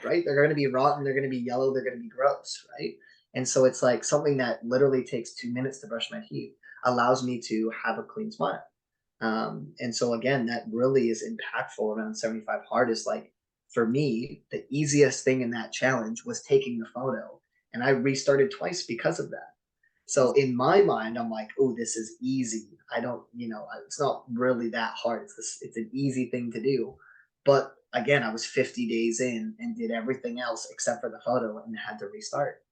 right? They're going to be rotten, they're going to be yellow, they're going to be gross, right? And so it's like something that literally takes 2 minutes to brush my teeth allows me to have a clean smile. And so again, that really is impactful around 75 hard is like, for me, the easiest thing in that challenge was taking the photo. And I restarted twice because of that. So in my mind, I'm like, oh, this is easy. I don't, it's not really that hard. It's an easy thing to do. But again, I was 50 days in and did everything else except for the photo and had to restart.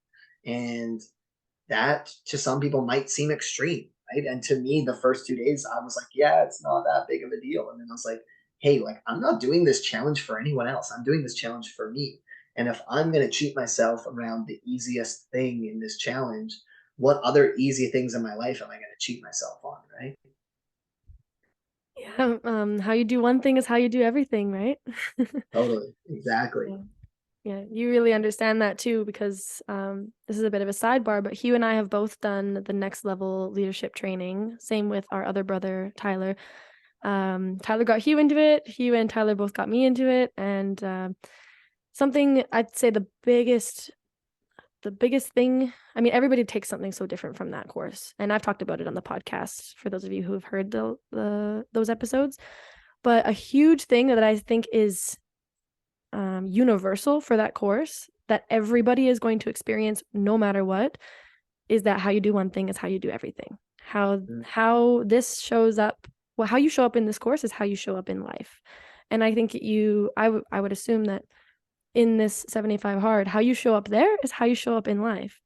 And that to some people might seem extreme, right? And to me, the first 2 days, I was like, yeah, it's not that big of a deal. And then I was like, hey, like, I'm not doing this challenge for anyone else. I'm doing this challenge for me. And if I'm going to cheat myself around the easiest thing in this challenge, what other easy things in my life am I going to cheat myself on, right? Yeah, how you do one thing is how you do everything, right? Totally. Exactly. Yeah. Yeah, you really understand that too because this is a bit of a sidebar, but Hugh and I have both done the next level leadership training. Same with our other brother, Tyler. Tyler got Hugh into it. Hugh and Tyler both got me into it, and something I'd say the biggest thing. I mean, everybody takes something so different from that course, and I've talked about it on the podcast for those of you who have heard those episodes. But a huge thing that I think is universal for that course that everybody is going to experience no matter what is that how you do one thing is how you do everything. Mm, How this shows up, well, how you show up in this course is how you show up in life. And I think I would assume that in this 75 hard, how you show up there is how you show up in life.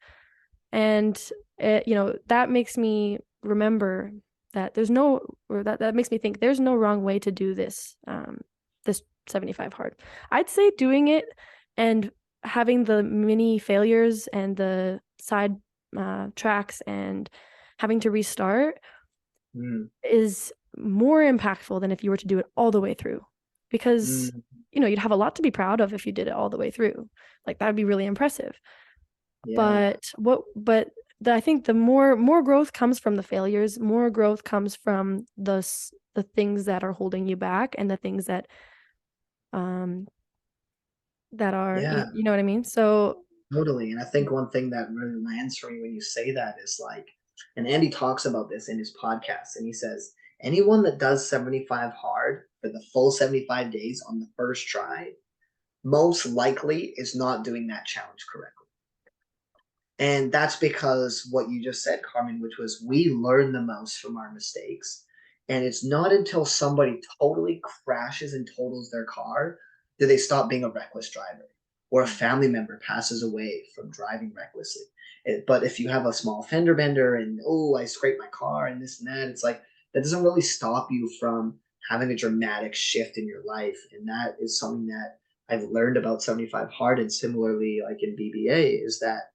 And that makes me remember that that makes me think there's no wrong way to do this 75 hard. I'd say doing it and having the mini failures and the side tracks and having to restart mm, is more impactful than if you were to do it all the way through, because mm. you'd have a lot to be proud of if you did it all the way through. Like, that would be really impressive. Yeah. But I think the more growth comes from the failures, more growth comes from the things that are holding you back and the things um that are, Yeah. you know what I mean? So Totally. And I think one thing that really lands for me when you say that is like, and Andy talks about this in his podcast, and he says, anyone that does 75 hard for the full 75 days on the first try, most likely is not doing that challenge correctly. And that's because what you just said, Carmen, which was we learn the most from our mistakes. And it's not until somebody totally crashes and totals their car do they stop being a reckless driver or a family member passes away from driving recklessly. But if you have a small fender bender and, oh, I scraped my car and this and that, it's like that doesn't really stop you from having a dramatic shift in your life. And that is something that I've learned about 75 hard and similarly like in BBA is that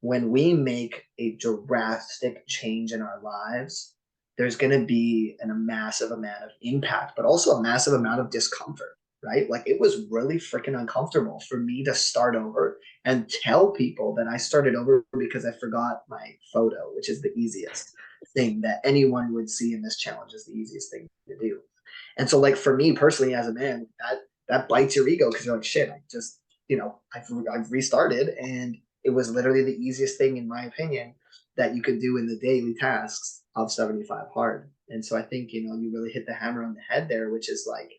when we make a drastic change in our lives, there's going to be a massive amount of impact, but also a massive amount of discomfort, right? Like it was really freaking uncomfortable for me to start over and tell people that I started over because I forgot my photo, which is the easiest thing that anyone would see in this challenge is the easiest thing to do. And so, like for me personally, as a man, that bites your ego because you're like, shit, I just, I've restarted, and it was literally the easiest thing, in my opinion, that you could do in the daily tasks of 75 hard. And so I think you really hit the hammer on the head there, which is like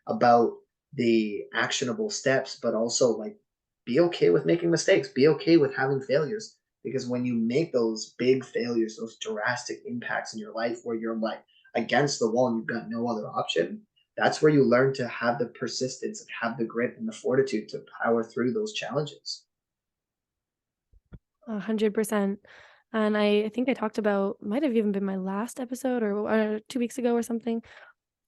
about the actionable steps, but also like be okay with making mistakes, be okay with having failures. Because when you make those big failures, those drastic impacts in your life where you're like against the wall and you've got no other option, that's where you learn to have the persistence and have the grit and the fortitude to power through those challenges. 100%. And I think I talked about, might have even been my last episode or 2 weeks ago or something.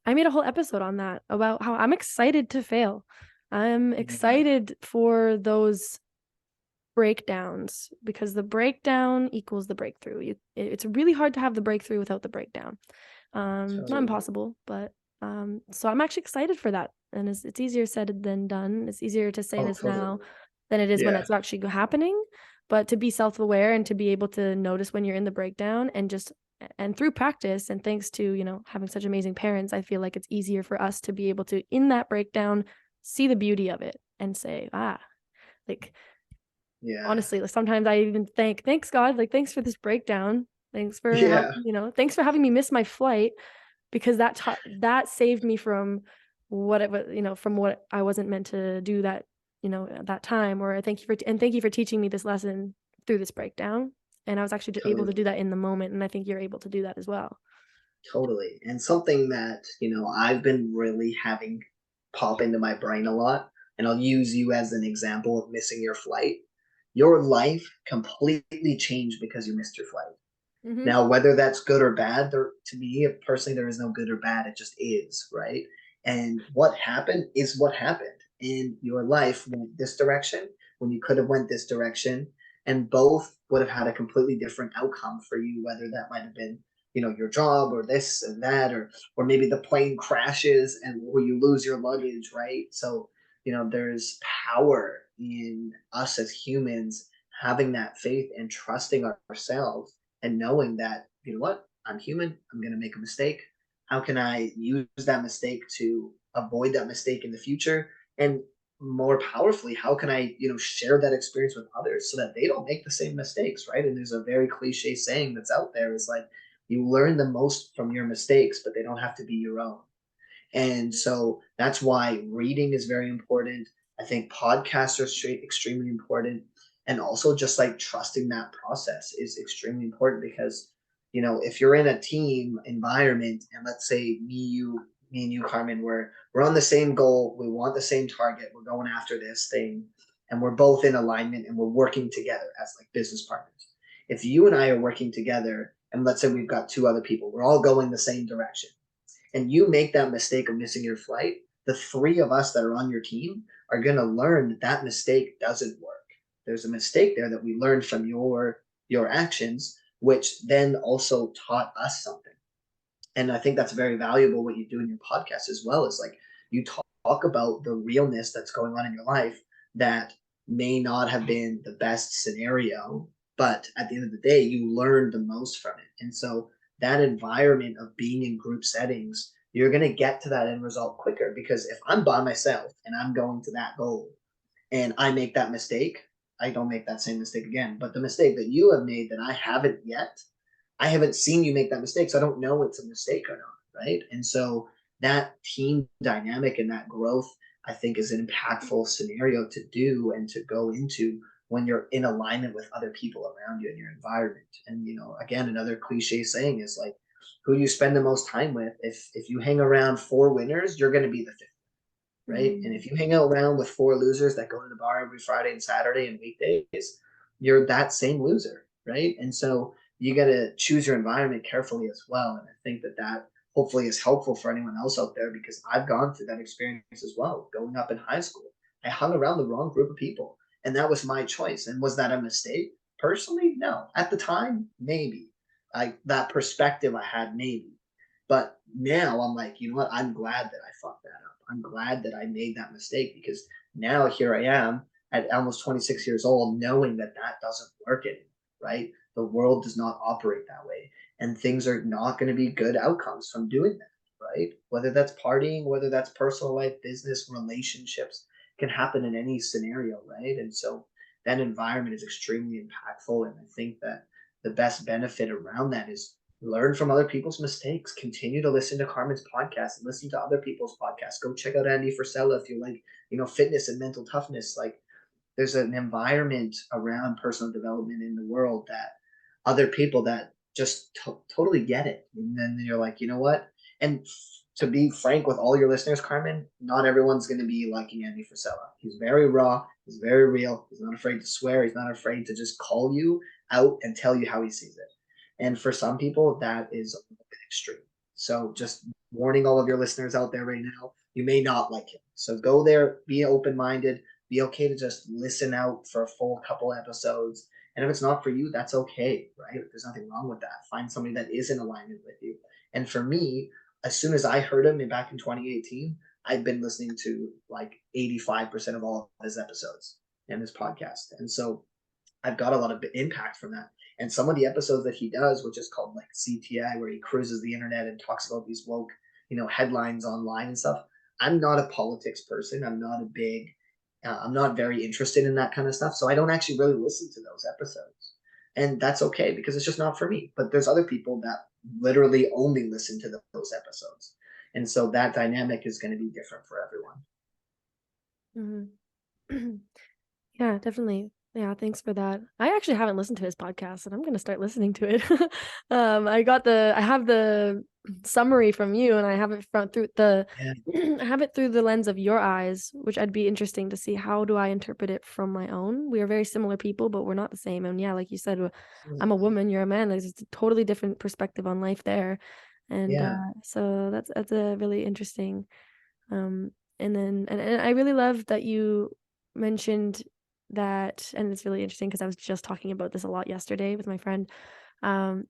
I made a whole episode on that about how I'm excited to fail. I'm Yeah, excited for those breakdowns because the breakdown equals the breakthrough. It's really hard to have the breakthrough without the breakdown. Not totally. impossible, but so I'm actually excited for that. And it's easier said than done. It's easier to say Oh, this now totally. than it is when Yeah. it's actually happening. But to be self-aware and to be able to notice when you're in the breakdown and through practice and thanks to, having such amazing parents, I feel like it's easier for us to be able to, in that breakdown, see the beauty of it and say, ah, Like, Yeah. honestly, like, sometimes I even thanks God, like, thanks for this breakdown. Thanks for Yeah. thanks for having me miss my flight, because that saved me from what it was, from what I wasn't meant to do at that time. Or thank you for teaching me this lesson through this breakdown. And I was actually able to do Totally. that in the moment. And I think you're able to do that as well. Totally. And something that, I've been really having pop into my brain a lot, and I'll use you as an example of missing your flight. Your life completely changed because you missed your flight. Mm-hmm. Now, whether that's good or bad, to me personally, there is no good or bad. It just is, right? And what happened is what happened. And your life went this direction when you could have went this direction, and both would have had a completely different outcome for you. Whether that might have been, your job or this and that, or maybe the plane crashes and or you lose your luggage, right? So, there's power in us as humans having that faith and trusting ourselves and knowing that, what, I'm human, I'm going to make a mistake. How can I use that mistake to avoid that mistake in the future? And more powerfully, how can I, share that experience with others so that they don't make the same mistakes, right? And there's a very cliche saying that's out there is like, you learn the most from your mistakes, but they don't have to be your own. And so that's why reading is very important. I think podcasts are extremely important. And also just like trusting that process is extremely important because, if you're in a team environment and let's say me and you, Carmen, we're on the same goal, we want the same target, we're going after this thing, and we're both in alignment and we're working together as like business partners. If you and I are working together and let's say we've got two other people, we're all going the same direction and you make that mistake of missing your flight, the three of us that are on your team are going to learn that that mistake doesn't work. There's a mistake there that we learned from your actions, which then also taught us something. And I think that's very valuable what you do in your podcast as well, is like you talk about the realness that's going on in your life that may not have been the best scenario, but at the end of the day, you learned the most from it. And so that environment of being in group settings, you're going to get to that end result quicker because if I'm by myself and I'm going to that goal and I make that mistake, I don't make that same mistake again. But the mistake that you have made that I haven't yet, I haven't seen you make that mistake, so I don't know it's a mistake or not, right? And so that team dynamic and that growth, I think, is an impactful scenario to do and to go into when you're in alignment with other people around you in your environment. And again, another cliche saying is like, who you spend the most time with. If you hang around four winners, you're going to be the fifth, right? And Mm-hmm. if you hang out around with four losers that go to the bar every Friday and Saturday and weekdays, you're that same loser, right? And so you got to choose your environment carefully as well. And I think that hopefully is helpful for anyone else out there because I've gone through that experience as well. Going up in high school, I hung around the wrong group of people, and that was my choice. And was that a mistake? Personally, no. At the time, maybe. That perspective I had, maybe. But now I'm like, you know what? I'm glad that I fucked that up. I'm glad that I made that mistake because now here I am at almost 26 years old, knowing that that doesn't work anymore, right? The world does not operate that way. And things are not going to be good outcomes from doing that, right? Whether that's partying, whether that's personal life, business, relationships, can happen in any scenario, right? And so that environment is extremely impactful. And I think that the best benefit around that is learn from other people's mistakes. Continue to listen to Carmen's podcast and listen to other people's podcasts. Go check out Andy Frisella if you like, fitness and mental toughness. Like there's an environment around personal development in the world that other people that just totally get it. And then you're like, you know what? And to be frank with all your listeners, Carmen, not everyone's going to be liking Andy Frisella. He's very raw. He's very real. He's not afraid to swear. He's not afraid to just call you out and tell you how he sees it. And for some people, that is a little bit extreme. So just warning all of your listeners out there right now, you may not like him. So go there, be open minded, be okay to just listen out for a full couple episodes. And if it's not for you, that's okay, right? There's nothing wrong with that. Find somebody that is in alignment with you. And for me, as soon as I heard him back in 2018, I've been listening to like 85% of all of his episodes and his podcast. And so I've got a lot of impact from that. And some of the episodes that he does, which is called like CTI, where he cruises the internet and talks about these woke, headlines online and stuff. I'm not a politics person. I'm not a big I'm not very interested in that kind of stuff. So I don't actually really listen to those episodes. And that's okay because it's just not for me. But there's other people that literally only listen to those episodes. And so that dynamic is going to be different for everyone. Mhm. Yeah, definitely. Yeah, thanks for that. I actually haven't listened to his podcast, and I'm gonna start listening to it. I have the summary from you, and I have it from through the Yeah. I have it through the lens of your eyes, which I'd be interesting to see how do I interpret it from my own. We are very similar people, but we're not the same. And yeah, like you said, I'm a woman, you're a man. There's a totally different perspective on life there, and Yeah. so that's a really interesting. Um, and I really love that you mentioned that, and it's really interesting because I was just talking about this a lot yesterday with my friend. Um,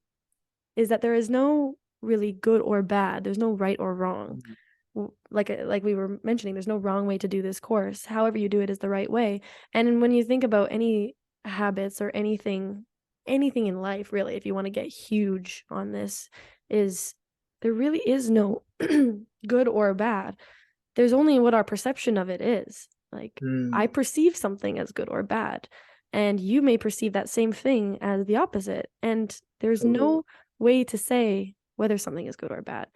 is that there is no really good or bad. There's no right or wrong. Mhm. Like we were mentioning, there's no wrong way to do this course. However you do it is the right way. And when you think about any habits or anything in life, really, if you want to get huge on this, is there really is no good or bad. There's only what our perception of it is. Like, I Mm, perceive something as good or bad, and you may perceive that same thing as the opposite, and there's totally. no way to say whether something is good or bad.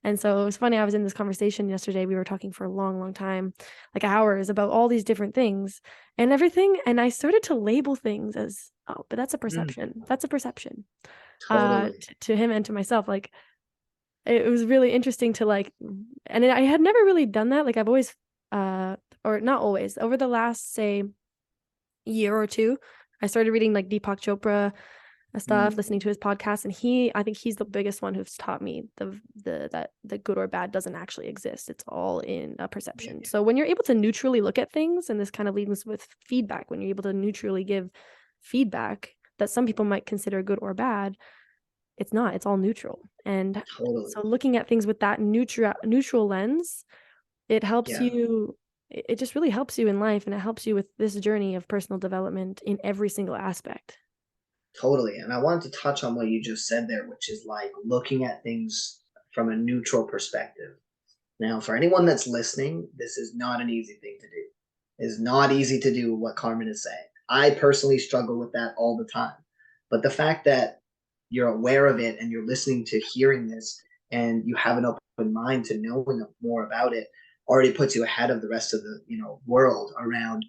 And so it was funny, I was in this conversation yesterday, we were talking for a long, long time, like hours, about all these different things and everything, and I started to label things as, "Oh, but that's a Mm, perception. That's a perception." totally. To him and to myself, like, it was really interesting to, like, and I had never really done that, like, I've always, uh or not always, over the last, say, year or 2, I started reading, like, Deepak Chopra, stuff, Mm, listening to his podcast, and I think he's the biggest one who's taught me that the good or bad doesn't actually exist, it's all in a perception. yeah, So when you're able to neutrally look at things, and this kind of leads with feedback, when you're able to neutrally give feedback that some people might consider good or bad, it's not, it's all neutral, and totally. so looking at things with that neutral lens, it helps Yeah. you it just really helps you in life, and it helps you with this journey of personal development in every single aspect. Totally. And I wanted to touch on what you just said there, which is like looking at things from a neutral perspective. Now, for anyone that's listening, this is not an easy thing to do. It's not easy to do what Carmen is saying. I personally struggle with that all the time. But the fact that you're aware of it and you're listening to hearing this and you have an open mind to knowing more about it already puts you ahead of the rest of the world around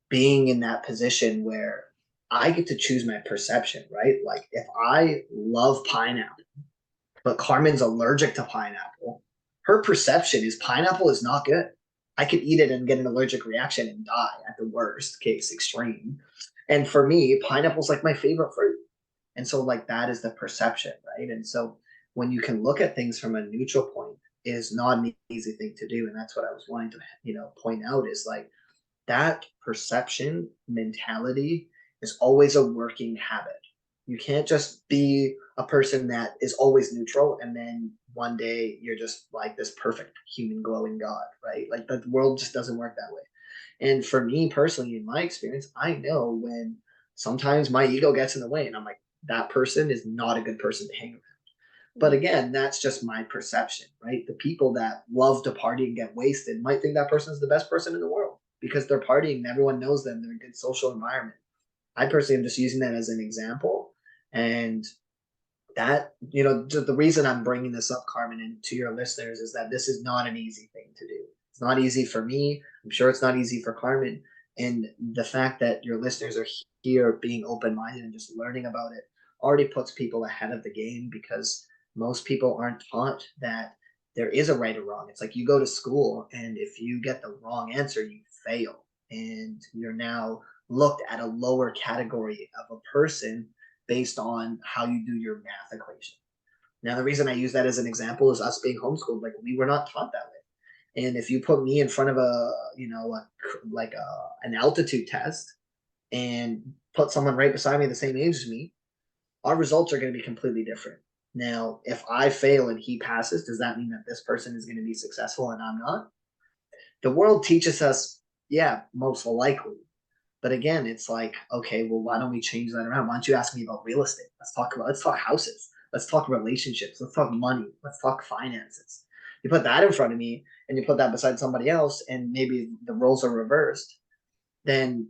being in that position where I get to choose my perception, right? Like if I love pineapple, but Carmen's allergic to pineapple, her perception is pineapple is not good. I could eat it and get an allergic reaction and die at the worst case extreme. And for me, pineapple's like my favorite fruit. And so like that is the perception, right? And so when you can look at things from a neutral point, it is not an easy thing to do. And that's what I was wanting to, point out is like that perception mentality is always a working habit. You can't just be a person that is always neutral and then one day you're just like this perfect human glowing god, right? Like the world just doesn't work that way. And for me personally, in my experience, I know when sometimes my ego gets in the way and I'm like, that person is not a good person to hang around. But Mhm. again, that's just my perception, right? The people that love to party and get wasted might think that person is the best person in the world because they're partying and everyone knows them. They're a good social environment. I personally am just using that as an example. And that, the reason I'm bringing this up, Carmen, and to your listeners is that this is not an easy thing to do. It's not easy for me. I'm sure it's not easy for Carmen. And the fact that your listeners are here being open minded and just learning about it already puts people ahead of the game because most people aren't taught that there is a right or wrong. It's like you go to school, and if you get the wrong answer, you fail. And you're now looked at a lower category of a person based on how you do your math equation. Now, the reason I use that as an example is us being homeschooled. Like we were not taught that way. And if you put me in front of an altitude test and put someone right beside me the same age as me, our results are going to be completely different. Now, if I fail and he passes, does that mean that this person is going to be successful and I'm not? The world teaches us, yeah, most likely. But again, it's like, okay, well, why don't we change that around? Why don't you ask me about real estate? Let's talk houses. Let's talk relationships. Let's talk money. Let's talk finances. You put that in front of me and you put that beside somebody else, and maybe the roles are reversed. then